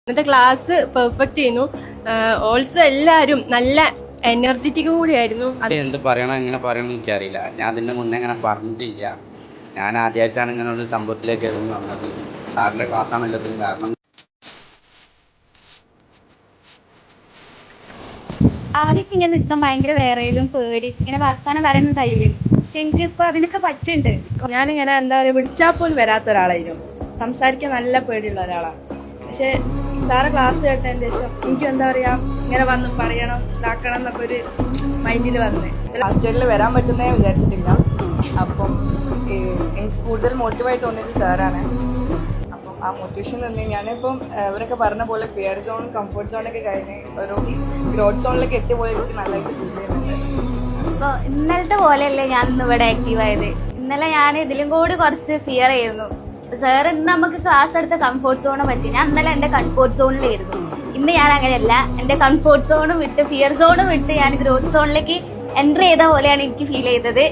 ഇന്നത്തെ class perfect ചെയ്യുന്നു. Also എല്ലാവരും നല്ല എനർജറ്റിക് കൂടിയായിരുന്നു. എന്ത് പറയണം എങ്ങനെ പറയണം എനിക്കറിയില്ല. ഞാൻ അതിൻ്റെ മുന്നേ അങ്ങനെ പറഞ്ഞിട്ടില്ല. ഞാൻ ആദ്യമായിട്ടാണ് ഇങ്ങനെ ഒരു സംഭവത്തിലേക്ക് ഇറങ്ങി വന്നത്. സാറിൻ്റെ ക്ലാസ്സാണ് എല്ലാത്തിനും കാരണം. ആദ്യമൊക്കെ ഇങ്ങനെ നിൽക്കാൻ ഭയങ്കര വേറെയിലും പേടി, ഇങ്ങനെ വർത്താനം പറയുന്ന ധൈര്യം. പക്ഷെ എനിക്ക് ഇപ്പൊ അതിനൊക്കെ പറ്റുന്നുണ്ട്. ഞാനിങ്ങനെ എന്താ പറയുക, വിളിച്ചാൽ പോലും വരാത്ത ഒരാളായിരുന്നു. സംസാരിക്കാൻ നല്ല പേടിയുള്ള ഒരാളാണ്. പക്ഷേ സാറ് ക്ലാസ് കേട്ടതിന് ശേഷം എനിക്ക് എന്താ പറയുക, ഇങ്ങനെ വന്ന് പറയണം ഇതാക്കണം എന്നൊക്കെ ഒരു മൈൻഡിൽ വന്നേ. ലാസ്റ്റ് ഇയറിൽ വരാൻ പറ്റുന്നേ വിചാരിച്ചിട്ടില്ല. അപ്പം എനിക്ക് കൂടുതൽ മോട്ടീവായിട്ട് തോന്നിയത് സാറാണ്. അപ്പം ആ മോട്ടിവേഷൻ തന്നെ ഞാനിപ്പം ഇവരൊക്കെ പറഞ്ഞ പോലെ ഫിയർ സോൺ കംഫർട്ട് സോണൊക്കെ കഴിഞ്ഞ് ഒരു ഗ്രോത്ത് സോണിലേക്ക് എത്തിയ പോലെ എനിക്ക് നല്ലതായിട്ട് ഫീൽ ചെയ്യുന്നുണ്ട്. അപ്പോൾ ഇന്നലത്തെ പോലെയല്ലേ ഞാൻ ഇന്ന് ഇവിടെ ആക്റ്റീവായത്. ഇന്നലെ ഞാൻ ഇതിലും കൂടി കുറച്ച് ഫിയർ ആയിരുന്നു. സാർ ഇന്ന് നമുക്ക് ക്ലാസ് എടുത്ത കംഫോർട്ട് സോണെ പറ്റി. ഞാൻ ഇന്നലെ എൻ്റെ കംഫോർട്ട് സോണിലായിരുന്നു. ഇന്ന് ഞാൻ അങ്ങനെയല്ല, എൻ്റെ കംഫോർട്ട് സോണും വിട്ട് ഫിയർ സോണും വിട്ട് ഞാൻ ഗ്രോത്ത് സോണിലേക്ക് എൻ്റർ ചെയ്ത പോലെയാണ് എനിക്ക് ഫീൽ ചെയ്തത്.